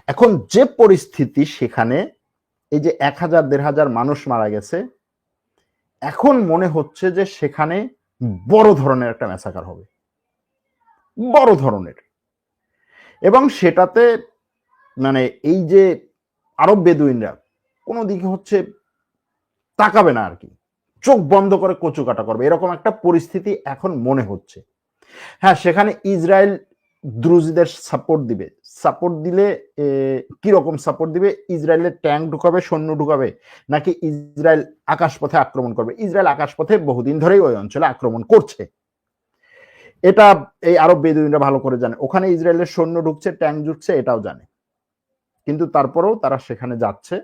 এখন যে পরিস্থিতি সেখানে, এই যে 1000-1500 মানুষ মারা গেছে, এখন মনে হচ্ছে যে সেখানে বড় ধরনের একটা ম্যাসাকার হবে, বড় ধরনের। এবং সেটাতে মানে এই যে আরব বেদুইনরা কোনো দিকে হচ্ছে তাকাবে না আর কি, চোখ বন্ধ করে কচু কাটা করবে, এরকম একটা পরিস্থিতি এখন মনে হচ্ছে। হ্যাঁ, সেখানে ইসরায়েল দ্রুজিদের সাপোর্ট দিবে। সাপোর্ট দিলে কিরকম সাপোর্ট দিবে? ইসরায়েলের ট্যাঙ্ক ঢুকাবে, সৈন্য ঢুকাবে, নাকি ইসরায়েল আকাশপথে আক্রমণ করবে? ইসরায়েল আকাশপথে বহুদিন ধরেই ওই অঞ্চলে আক্রমণ করছে, এটা এই আরব বেদুইনরা ভালো করে জানে। ওখানে ইসরায়েলের সৈন্য ঢুকছে, ট্যাঙ্ক ঢুকছে, এটাও জানে। কিন্তু তারপরেও তারা সেখানে যাচ্ছে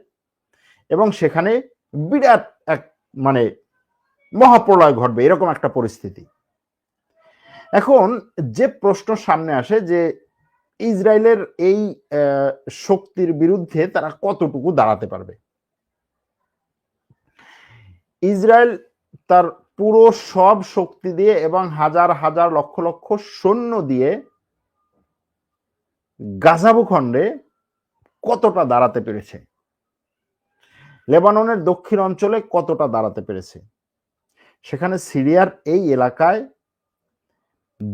এবং সেখানে বিরাট এক মানে মহাপ্রলয় ঘটবে, এরকম একটা পরিস্থিতি। এখন যে প্রশ্ন সামনে আসে যে ইসরায়েলের এই শক্তির বিরুদ্ধে তারা কতটুকু দাঁড়াতে পারবে। ইসরায়েল তার পুরো সব শক্তি দিয়ে এবং হাজার হাজার লক্ষ লক্ষ সৈন্য দিয়ে গাজা ভূখণ্ডে কতটা দাঁড়াতে পেরেছে, লেবাননের দক্ষিণ অঞ্চলে কতটা দাঁড়াতে পেরেছে, সেখানে সিরিয়ার এই এলাকায়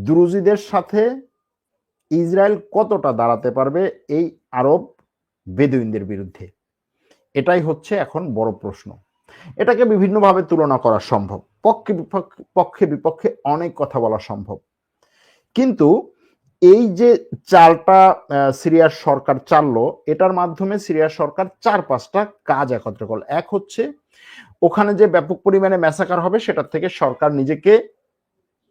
দ্রুজিদের সাথে ইসরায়েল কতটা দাঁড়াতে পারবে এই আরব বেদুইনদের বিরুদ্ধে, এটাই হচ্ছে এখন বড় প্রশ্ন। এটাকে বিভিন্নভাবে তুলনা করা সম্ভব, পক্ষে বিপক্ষে অনেক কথা বলা সম্ভব। কিন্তু এই যে চালটা সিরিয়ার সরকার চাললো, এটার মাধ্যমে সিরিয়ার সরকার 4-5টা কাজ একত্র করলো। এক হচ্ছে ওখানে যে ব্যাপক পরিমাণে ম্যাসাকার হবে সেটার থেকে সরকার নিজেকে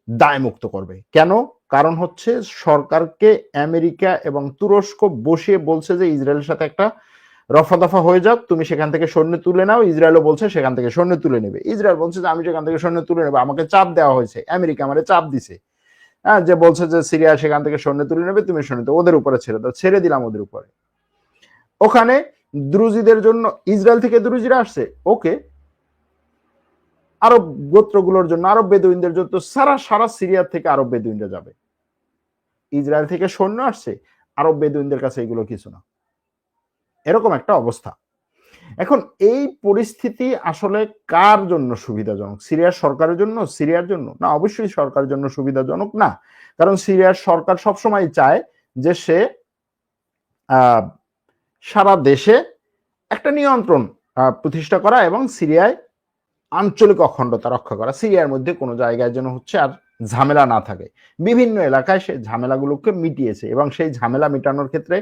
দায়মুক্ত করবে। কেন? কারণ হচ্ছে সরকারকে আমেরিকা এবং তুরস্ক বসিয়ে বলছে যে ইসরায়েলের সাথে একটা রফা দফা হয়ে যাক, তুমি সেখান থেকে সৈন্য তুলে নাও। ইসরায়েলও বলছে সেখান থেকে সৈন্য তুলে নেবে। ইসরায়েল বলছে যে আমি সেখান থেকে সৈন্য তুলে নেবো, আমাকে চাপ দেওয়া হয়েছে, আমেরিকা আমারে চাপ দিছে, হ্যাঁ, যে বলছে যে সিরিয়া সেখান থেকে সৈন্য তুলে নেবে, তুমি সৈন্য ওদের উপরে ছেড়ে দাও। ছেড়ে দিলাম ওদের উপরে। ওখানে দ্রুজিদের জন্য ইসরায়েল থেকে দ্রুজিরা আসছে, ওকে, আরব গোত্রগুলোর জন্য, আরব বেদুইনদের জন্য সারা সিরিয়া থেকে আরব বেদুইনরা যাবে। ইসরায়েল থেকে সৈন্য আসছে, আরব বেদুইনদের কাছে এগুলো কিছু না, এরকম একটা অবস্থা। এখন এই পরিস্থিতি আসলে কার জন্য সুবিধাজনক? সিরিয়ার সরকারের জন্য, সিরিয়ার জন্য? না, অবশ্যই সরকারের জন্য সুবিধাজনক না। কারণ সিরিয়ার সরকার সবসময় চায় যে সে সারা দেশে একটা নিয়ন্ত্রণ প্রতিষ্ঠা করা এবং সিরিয়ায় আঞ্চলিক অখণ্ডতা রক্ষা করা, সিরিয়ার মধ্যে কোনো জায়গায় যেন হচ্ছে আর ঝামেলা না থাকে। বিভিন্ন এলাকায় সে ঝামেলাগুলোকে মিটিয়েছে এবং সেই ঝামেলা মিটানোর ক্ষেত্রে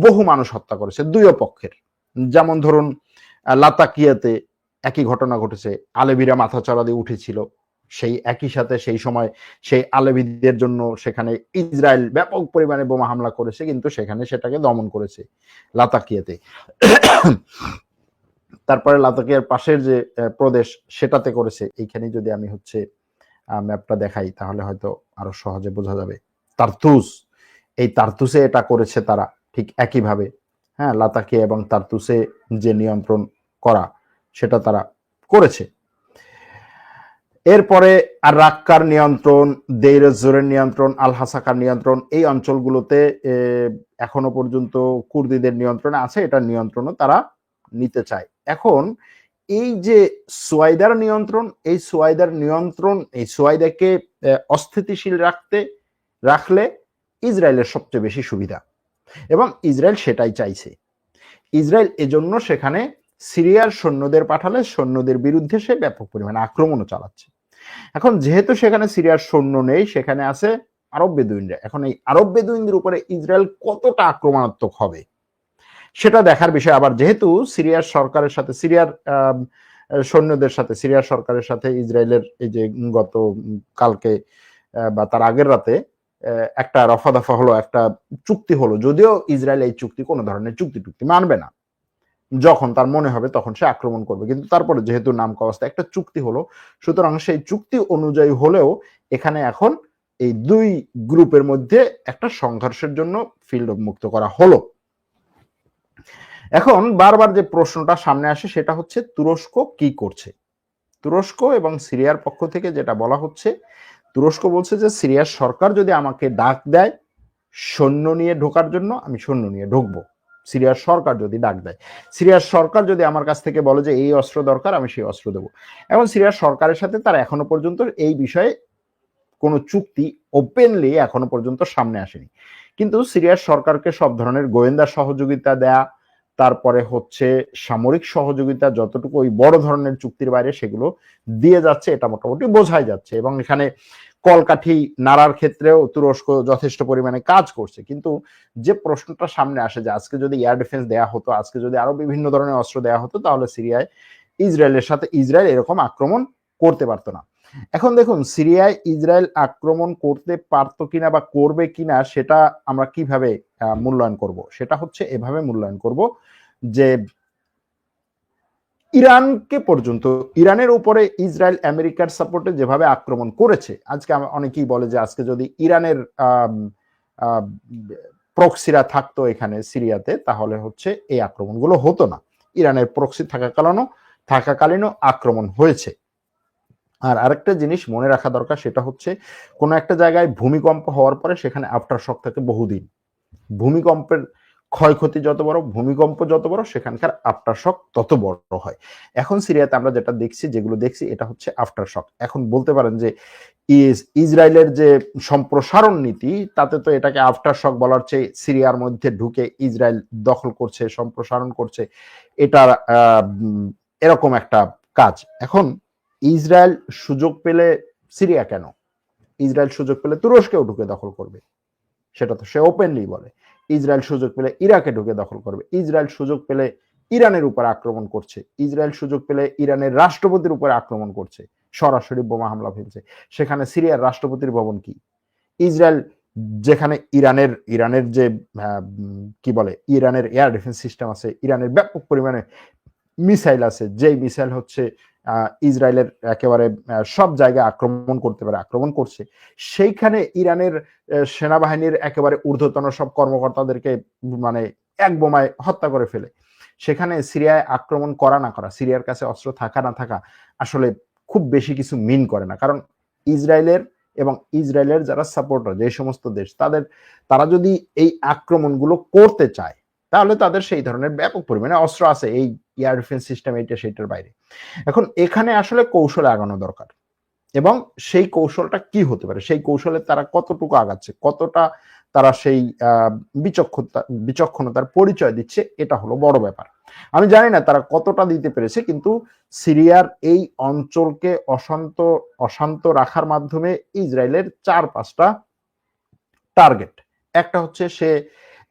বহু মানুষ হত্যা করেছে দুই পক্ষের। যেমন ধরুন লাতাকিয়াতে একই ঘটনা ঘটেছে, আলেভিরা মাথাচাড়া দিয়ে উঠেছিল, সেই একই সাথে সেই সময় সেই আলেভিদের জন্য সেখানে ইসরায়েল ব্যাপক পরিমাণে বোমা হামলা করেছে, কিন্তু সেখানে সেটাকে দমন করেছে লাতাকিয়াতে। তারপরে লাতাকিয়ার পাশের যে প্রদেশ সেটাতে করেছে। এইখানে যদি আমি হচ্ছে ম্যাপটা দেখাই তাহলে হয়তো আরো সহজে বোঝা যাবে। তারতুস, এই তারতুসে এটা করেছে তারা ঠিক একইভাবে। হ্যাঁ, লাতাকিয়া এবং তারতুসে যে নিয়ন্ত্রণ করা সেটা তারা করেছে। এরপরে আর রাক্কার নিয়ন্ত্রণ, দেইর জোরের নিয়ন্ত্রণ, আল হাসাকার নিয়ন্ত্রণ, এই অঞ্চলগুলোতে এখনো পর্যন্ত কুর্দিদের নিয়ন্ত্রণে আছে, এটার নিয়ন্ত্রণও তারা নিতে চায়। এখন এই যে সোয়াইদার নিয়ন্ত্রণ, এই সোয়াইদার নিয়ন্ত্রণ, এই সোয়াইদাকে অস্থিতিশীল রাখলে ইসরায়েলের সবচেয়ে বেশি সুবিধা এবং ইসরায়েল সেটাই চাইছে। ইসরায়েল এজন্য সেখানে সিরিয়ার সৈন্যদের পাঠালে সৈন্যদের বিরুদ্ধে সে ব্যাপক পরিমাণে আক্রমণও চালাচ্ছে। এখন যেহেতু সেখানে সিরিয়ার সৈন্য নেই, সেখানে আছে আরব বেদুইনরা। এখন এই আরব বেদুইনদের উপরে ইসরায়েল কতটা আক্রমণাত্মক হবে সেটা দেখার বিষয়। আবার যেহেতু সিরিয়ার সরকারের সাথে, সিরিয়ার সৈন্যদের সাথে, সিরিয়ার সরকারের সাথে ইসরায়েলের এই যে গত কালকে বা তার আগের রাতে একটা রফা দফা হলো, একটা চুক্তি হলো, যদিও ইসরায়েল এই চুক্তি কোনো ধরনের চুক্তি মানবে না, যখন তার মনে হবে তখন সে আক্রমণ করবে, কিন্তু তারপরে যেহেতু নামক অবস্থা একটা চুক্তি হলো, সুতরাং সেই চুক্তি অনুযায়ী হলেও এখানে এখন এই দুই গ্রুপের মধ্যে একটা সংঘর্ষের জন্য ফিল্ড মুক্ত করা হলো। এখন বারবার যে প্রশ্নটা সামনে আসে সেটা হচ্ছে তুরস্ক কি করছে। তুরস্ক এবং সিরিয়ার পক্ষ থেকে যেটা বলা হচ্ছে, তুরস্ক বলছে যে সিরিয়ার সরকার যদি আমাকে ডাক দেয়, সৈন্য নিয়ে ঢোকার জন্য আমি সৈন্য নিয়ে ঢুকবো, সিরিয়ার সরকার যদি ডাক দেয়, সিরিয়ার সরকার যদি আমার কাছ থেকে বলে যে এই অস্ত্র দরকার, আমি সেই অস্ত্র দেবো। এখন সিরিয়ার সরকারের সাথে তার এখনো পর্যন্ত এই বিষয়ে কোনো চুক্তি ওপেনলি এখনো পর্যন্ত সামনে আসেনি, কিন্তু সিরিয়ার সরকারকে সব ধরনের গোয়েন্দা সহযোগিতা দেয়া, তারপরে হচ্ছে সামরিক সহযোগিতা যতটুকু ওই বড় ধরনের চুক্তির বাইরে সেগুলো দিয়ে যাচ্ছে, এটা মোটামুটি বোঝাই যাচ্ছে। এবং এখানে কলকাঠি নাড়ার ক্ষেত্রেও তুরস্ক যথেষ্ট পরিমাণে কাজ করছে। কিন্তু যে প্রশ্নটা সামনে আসে যে আজকে যদি এয়ার ডিফেন্স দেয়া হতো, আজকে যদি আরো বিভিন্ন ধরনের অস্ত্র দেয়া হতো, তাহলে সিরিয়ায় ইসরায়েলের সাথে ইসরায়েল এরকম আক্রমণ করতে পারতো না। এখন দেখুন, সিরিয়ায় ইসরায়েল আক্রমণ করতে পারতো কিনা বা করবে কিনা সেটা আমরা কিভাবে মূল্যায়ন করব, সেটা হচ্ছে এভাবে মূল্যায়ন করব যে ইরানকে পর্যন্ত, ইরানের উপরে ইসরায়েল আমেরিকার সাপোর্টে যেভাবে আক্রমণ করেছে, আজকে অনেকেই বলে যে আজকে যদি ইরানের প্রক্সিরা থাকতো এখানে সিরিয়াতে, তাহলে হচ্ছে এই আক্রমণগুলো হতো না। ইরানের প্রক্সি থাকাকালীনও আক্রমণ হয়েছে। আর আরেকটা জিনিস মনে রাখা দরকার, সেটা হচ্ছে কোনো একটা জায়গায় ভূমিকম্প হওয়ার পরে সেখানে আফটার শক থাকে বহুদিন। ভূমিকম্পের ক্ষয়ক্ষতি যত বড়, ভূমিকম্প যত বড়, সেখানকার আফটার শক তত বড় হয়। এখন সিরিয়াতে আমরা যেটা দেখছি, যেগুলো দেখছি, এটা হচ্ছে আফটার শক। এখন বলতে পারেন যে ইসরায়েলের যে সম্প্রসারণ নীতি, তাতে তো এটাকে আফটার শক বলার চেয়ে সিরিয়ার মধ্যে ঢুকে ইসরায়েল দখল করছে, সম্প্রসারণ করছে, এটা এরকম একটা কাজ। এখন ইসরায়েল সুযোগ পেলে সিরিয়া কেন, ইসরায়েল সুযোগ পেলে তুরস্কেও ঢুকে দখল করবে, সেটা তো সে ওপেনলি বলে। ইসরায়েল সুযোগ পেলে ইরাকে ঢুকে দখল করবে, ইসরায়েল সুযোগ পেলে ইরানের উপর আক্রমণ করছে, ইসরায়েল সুযোগ পেলে ইরানের রাষ্ট্রপতির উপরে আক্রমণ করছে, সরাসরি বোমা হামলা ফেলছে। সেখানে সিরিয়ার রাষ্ট্রপতির ভবন কি? ইসরায়েল যেখানে ইরানের যে কি বলে, ইরানের এয়ার ডিফেন্স সিস্টেম আছে, ইরানের ব্যাপক পরিমাণে মিসাইল আছে, যেই মিসাইল হচ্ছে ইসরায়েলের একেবারে সব জায়গায় আক্রমণ করতে পারে, আক্রমণ করছে। সেইখানে ইরানের সেনাবাহিনীর একেবারে ঊর্ধ্বতন সব কর্মকর্তাদেরকে মানে এক বোমায় হত্যা করে ফেলে। সেখানে সিরিয়ায় আক্রমণ করা না করা, সিরিয়ার কাছে অস্ত্র থাকা না থাকা আসলে খুব বেশি কিছু মিন করে না। কারণ ইসরায়েলের এবং ইসরায়েলের যারা সাপোর্টার, যে সমস্ত দেশ, তারা যদি এই আক্রমণগুলো করতে চায়, তাহলে তাদের সেই ধরনের ব্যাপক পরিমাণে অস্ত্র আছে, এই এয়ার ডিফেন্স সিস্টেম এইটা সেইটার বাইরে। এখন এখানে আসলে কৌশলে আগানো দরকার, এবং সেই কৌশলটা কি হতে পারে, সেই কৌশলে তারা কতটুকু আগাচ্ছে, কতটা তারা সেই বিচক্ষণতার পরিচয় দিচ্ছে, এটা হলো বড় ব্যাপার। আমি জানি না তারা কতটা দিতে পেরেছে, কিন্তু সিরিয়ার এই অঞ্চলকে অশান্ত রাখার মাধ্যমে ইসরায়েলের 4-5টা টার্গেট। একটা হচ্ছে সে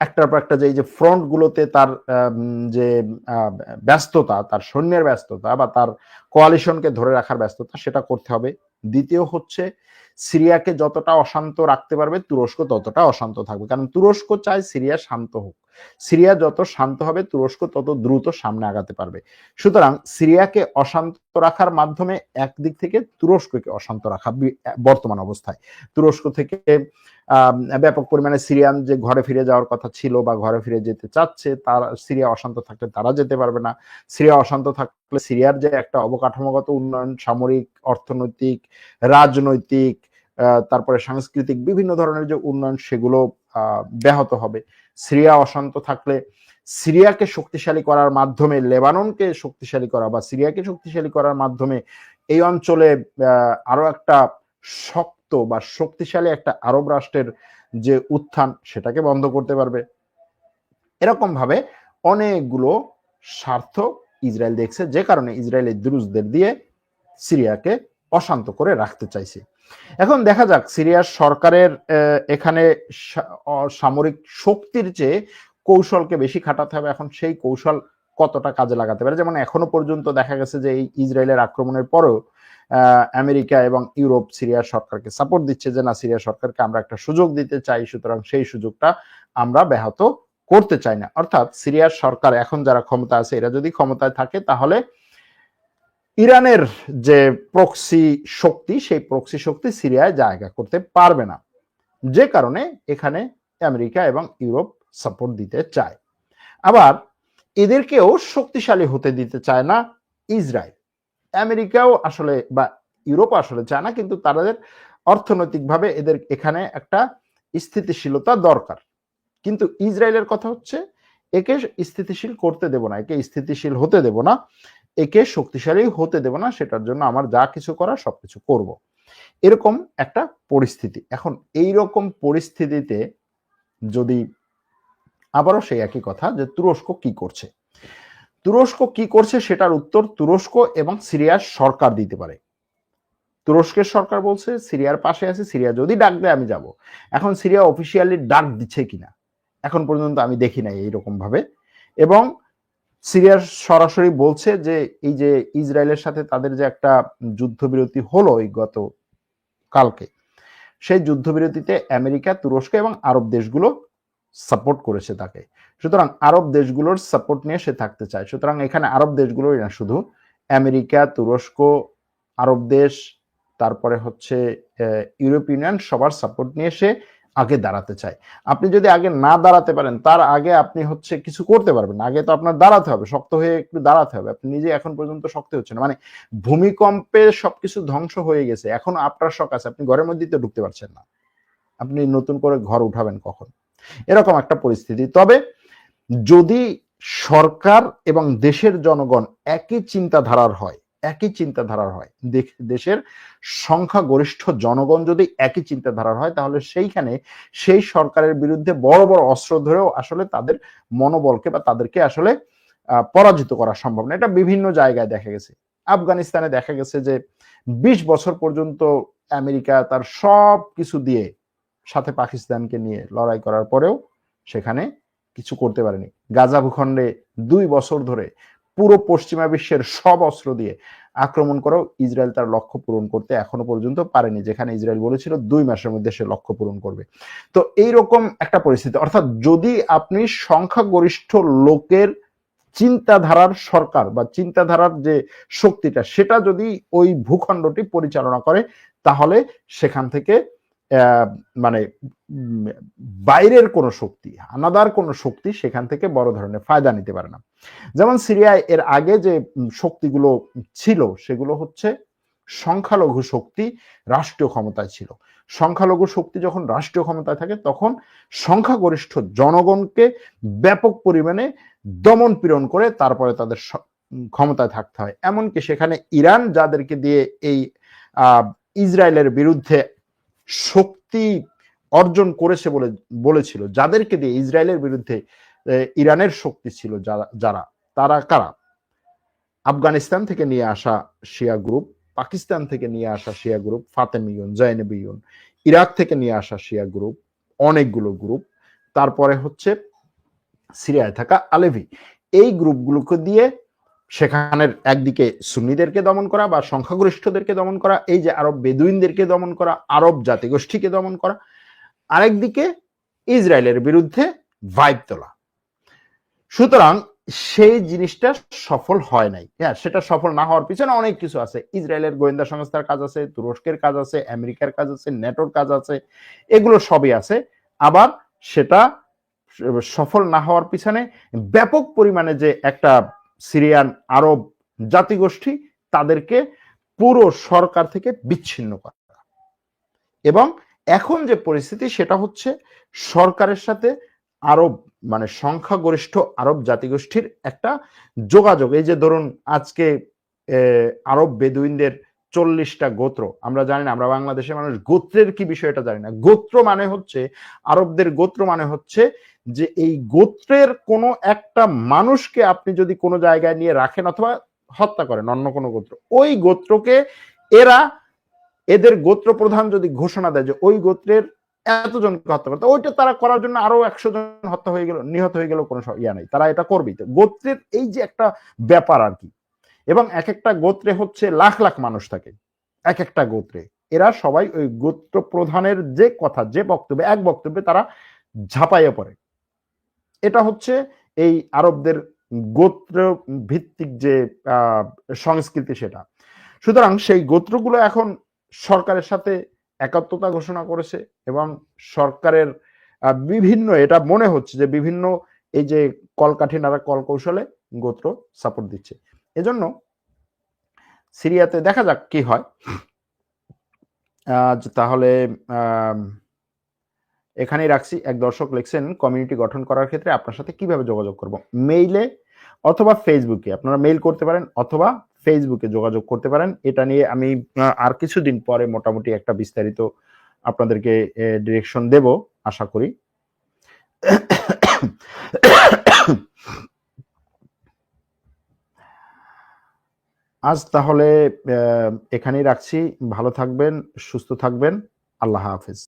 একটার পর একটা যে ফ্রন্ট গুলোতে তার যে ব্যস্ততা, তার সৈন্যের ব্যস্ততা বা তার কোয়ালিশনকে ধরে রাখার ব্যস্ততা, সেটা করতে হবে। দ্বিতীয় হচ্ছে সিরিয়াকে যতটা অশান্ত রাখতে পারবে তুরস্ক ততটা অশান্ত থাকবে, কারণ তুরস্ক চায় সিরিয়া শান্ত হোক। সিরিয়া যত শান্ত হবে তুরস্ক তত দ্রুত সামনে আগাতে পারবে। সুতরাং সিরিয়াকে অশান্ত রাখার মাধ্যমে একদিক থেকে তুরস্ককে অশান্ত রাখা, বর্তমান অবস্থায় তুরস্ক থেকে ব্যাপক পরিমাণে সিরিয়ান যে ঘরে ফিরে যাওয়ার কথা ছিল বা ঘরে ফিরে যেতে চাচ্ছে, তারা সিরিয়া অশান্ত থাকলে তারা যেতে পারবে না। সিরিয়া অশান্ত থাকলে সিরিয়ার যে একটা অবকাঠামোগত উন্নয়ন, সামরিক, অর্থনৈতিক, রাজনৈতিক, তারপরে সাংস্কৃতিক বিভিন্ন ধরনের যে উন্নয়ন, সেগুলো ব্যাহত হবে। সিরিয়া অশান্ত থাকলে সিরিয়াকে শক্তিশালী করার মাধ্যমে লেবাননকে শক্তিশালী করা বা সিরিয়াকে শক্তিশালী করার মাধ্যমে এই অঞ্চলে আরো একটা শক্ত বা শক্তিশালী একটা আরব রাষ্ট্রের যে উত্থান, সেটাকে বন্ধ করতে পারবে। এরকম ভাবে অনেকগুলো স্বার্থ ইসরায়েল দেখছে, যে কারণে ইসরায়েলের দ্রুজদের দিয়ে সিরিয়াকে অশান্ত করে রাখতে চাইছে। এখন দেখা যাক সিরিয়ার সরকারের এখানে সামরিক শক্তির চেয়ে কৌশলকে বেশি খাটাতে হবে। এখন সেই কৌশল কতটা কাজে লাগাতে পারে, যেমন এখনো পর্যন্ত দেখা গেছে যে এই ইসরায়েলের আক্রমণের পরেও আমেরিকা এবং ইউরোপ সিরিয়ার সরকারকে সাপোর্ট দিচ্ছে যে না, সিরিয়া সরকারকে আমরা একটা সুযোগ দিতে চাই, সুতরাং সেই সুযোগটা আমরা ব্যাহত করতে চাই না। অর্থাৎ সিরিয়ার সরকার এখন যারা ক্ষমতা আছে, এরা যদি ক্ষমতায় থাকে, তাহলে ইরানের যে প্রক্সি শক্তি, সেই প্রক্সি শক্তি সিরিয়ায় জায়গা করতে পারবে না, যে কারণে এখানে আমেরিকা এবং ইউরোপ সাপোর্ট দিতে চায়। আবার এদেরকেও শক্তিশালী হতে দিতে চায় না ইসরায়েল। আমেরিকাও আসলে বা ইউরোপ আসলে চায় না, কিন্তু তাদের অর্থনৈতিকভাবে এদের এখানে একটা স্থিতিশীলতা দরকার, কিন্তু ইসরায়েলের কথা হচ্ছে একে স্থিতিশীল করতে দেব না, একে স্থিতিশীল হতে দেব না, একে শক্তিশালী হতে দেব না, সেটার জন্য আমার যা কিছু করার সবকিছু করব, এরকম একটা পরিস্থিতি। এখন এইরকম পরিস্থিতিতে যদি আবারও সেই একই কথা যে তুরস্ক কি করছে, তুরস্ক কি করছে সেটার উত্তর তুরস্ক এবং সিরিয়ার সরকার দিতে পারে। তুরস্কের সরকার বলছে সিরিয়ার পাশে আছে, সিরিয়া যদি ডাক দেয় আমি যাব। এখন সিরিয়া অফিসিয়ালি ডাক দিচ্ছে কিনা এখন পর্যন্ত আমি দেখি নাই এইরকম ভাবে। এবং সিরিয়ার সরাসরি বলছে যে এই যে ইসরায়েলের সাথে তাদের যে একটা যুদ্ধবিরতি হলো এই গত কালকে, সেই যুদ্ধবিরতিতে আমেরিকা, তুরস্ক এবং আরব দেশগুলো সাপোর্ট করেছে তাকে। সুতরাং আরব দেশগুলোর সাপোর্ট নিয়ে সে থাকতে চায়। সুতরাং এখানে আরব দেশগুলোই না, শুধু আমেরিকা, তুরস্ক, আরব দেশ, তারপরে হচ্ছে ইউরোপিয়ান ইউনিয়ন, সবার সাপোর্ট নিয়ে সে আগে দাঁড়াতে চায়। আপনি যদি আগে না দাঁড়াতে পারেন, তার আগে আপনি হচ্ছে কিছু করতে পারবেন না। আগে তো আপনার দাঁড়াতে হবে, শক্ত হয়ে একটু দাঁড়াতে হবে। আপনি নিজে এখন পর্যন্ত শক্ত হচ্ছে না, মানে ভূমিকম্পে সবকিছু ধ্বংস হয়ে গেছে, এখন আপনার শখ আছে, আপনি ঘরের মধ্যেই তো ঢুকতে পারছেন না, আপনি নতুন করে ঘর উঠাবেন কখন? এরকম একটা পরিস্থিতি। তবে যদি সরকার এবং দেশের জনগণ একই চিন্তাধারার হয়, একই চিন্তাধারার হয়, দেশের সংখ্যাগরিষ্ঠ জনগণ যদি একই চিন্তাধারার হয়, তাহলে সেইখানে সেই সরকারের বিরুদ্ধে বড় বড় অস্ত্র ধরেও আসলে তাদের মনোবলকে বা তাদেরকে আসলে পরাজিত করা সম্ভব না। এটা বিভিন্ন জায়গায় দেখা গেছে। আফগানিস্তানে দেখা গেছে যে 20 বছর পর্যন্ত আমেরিকা তার সব কিছু দিয়ে সাথে পাকিস্তানকে নিয়ে লড়াই করার পরেও সেখানে কিছু করতে পারেনি। গাজা ভূখণ্ডে 2 বছর ধরে পুরো পশ্চিমা বিশ্বের সব অস্ত্র দিয়ে আক্রমণ করেও ইসরায়েল তার লক্ষ্য পূরণ করতে এখনো পর্যন্ত পারেনি, যেখানে ইসরায়েল বলেছিল 2 মাসের মধ্যে সে লক্ষ্য পূরণ করবে। তো এইরকম একটা পরিস্থিতি, অর্থাৎ যদি আপনি সংখ্যাগরিষ্ঠ লোকের চিন্তাধারার সরকার বা চিন্তাধারার যে শক্তিটা, সেটা যদি ওই ভূখণ্ডটি পরিচালনা করে, তাহলে সেখান থেকে মানে বাইরের কোন শক্তি, আনাদার কোন শক্তি সেখান থেকে বড় ধরনের ফায়দা নিতে পারে না। যেমন সিরিয়ায় এর আগে যে শক্তিগুলো ছিল সেগুলো হচ্ছে সংখ্যালঘু শক্তি রাষ্ট্রীয় ক্ষমতায় ছিল। সংখ্যালঘু শক্তি যখন রাষ্ট্রীয় ক্ষমতায় থাকে, তখন সংখ্যাগরিষ্ঠ জনগণকে ব্যাপক পরিমাণে দমন পীড়ন করে তারপরে তাদের ক্ষমতায় থাকতে হয়। এমনকি সেখানে ইরান যাদেরকে দিয়ে এই ইসরায়েলের বিরুদ্ধে শক্তি অর্জন করেছে বলে বলেছিল, যাদেরকে দিয়ে ইসরায়েলের বিরুদ্ধে ইরানের শক্তি ছিল, যারা তারা কারা? আফগানিস্তান থেকে নিয়ে আসা শিয়া গ্রুপ, পাকিস্তান থেকে নিয়ে আসা শিয়া গ্রুপ ফাতেমিয়ুন, জাইনবিয়ুন, ইরাক থেকে নিয়ে আসা শিয়া গ্রুপ, অনেকগুলো গ্রুপ, তারপরে হচ্ছে সিরিয়ায় থাকা আলেভি, এই গ্রুপগুলোকে দিয়ে সেখানের একদিকে সুন্নিদেরকে দমন করা বা সংখ্যাগরিষ্ঠদেরকে দমন করা, এই যে আরব বেদুইনদেরকে দমন করা, আরব জাতিগোষ্ঠীকে দমন করা, আরেকদিকে ইসরায়েলের বিরুদ্ধে ভাইব তোলা। সুতরাং সেই জিনিসটা সফল হয় নাই। হ্যাঁ, সেটা সফল না হওয়ার পিছনে অনেক কিছু আছে। ইসরায়েলের গোয়েন্দা সংস্থার কাজ আছে, তুরস্কের কাজ আছে, আমেরিকার কাজ আছে, নেটোর কাজ আছে, এগুলো সবই আছে। আবার সেটা সফল না হওয়ার পিছনে ব্যাপক পরিমাণে যে একটা সিরিয়ান আরব জাতিগোষ্ঠী, তাদেরকে পুরো সরকার থেকে বিচ্ছিন্ন করা। এবং এখন যে পরিস্থিতি সেটা হচ্ছে সরকারের সাথে আরব মানে সংখ্যাগরিষ্ঠ আরব জাতিগোষ্ঠীর একটা যোগাযোগ। এই যে ধরুন আজকে আরব বেদুইনদের 40টা গোত্র, আমরা জানি না, আমরা বাংলাদেশের মানুষ গোত্রের কি বিষয়টা জানি না। গোত্র মানে হচ্ছে, আরবদের গোত্র মানে হচ্ছে যে এই গোত্রের কোনো একটা মানুষকে আপনি যদি কোনো জায়গায় নিয়ে রাখেন অথবা হত্যা করেন অন্য কোনো গোত্র, ওই গোত্রকে এদের গোত্র প্রধান যদি ঘোষণা দেয় যে ওই গোত্রের এতজনকে হত্যা করতে, ওইটা তারা করার জন্য আরো 100 জন হত্যা হয়ে গেল, নিহত হয়ে গেল, কোনো ইয়া নাই, তারা এটা করবেই। তো গোত্রের এই যে একটা ব্যাপার আর কি, এবং এক একটা গোত্রে হচ্ছে লাখ লাখ মানুষ থাকে এক একটা গোত্রে, এরা সবাই ওই গোত্র প্রধানের যে কথা, যে বক্তব্যে, এক বক্তব্যে তারা ঝাঁপাইয়ে পড়ে। এটা হচ্ছে এই আরবদের গোত্র ভিত্তিক যে সংস্কৃতি সেটা। সুতরাং সেই গোত্রগুলো এখন সরকারের সাথে একাত্মতা ঘোষণা করেছে এবং সরকারের বিভিন্ন, এটা মনে হচ্ছে যে বিভিন্ন এই যে কলকাঠি নাড়া কল কৌশলে গোত্র সাপোর্ট দিচ্ছে। এজন্য সিরিয়াতে দেখা যাক কি হয়। তাহলে এখানেই রাখছি। এক দর্শক লিখছেন কমিউনিটি গঠন করার ক্ষেত্রে আপনার সাথে কিভাবে যোগাযোগ করব? মেইলে অথবা ফেসবুকে। আপনারা মেইল করতে পারেন অথবা ফেসবুকে যোগাযোগ করতে পারেন। এটা নিয়ে আমি আর কিছুদিন পরে মোটামুটি একটা বিস্তারিত আপনাদেরকে ডিরেকশন দেব আশা করি। আজ তাহলে এখানেই রাখছি। ভালো থাকবেন, সুস্থ থাকবেন। আল্লাহ হাফেজ।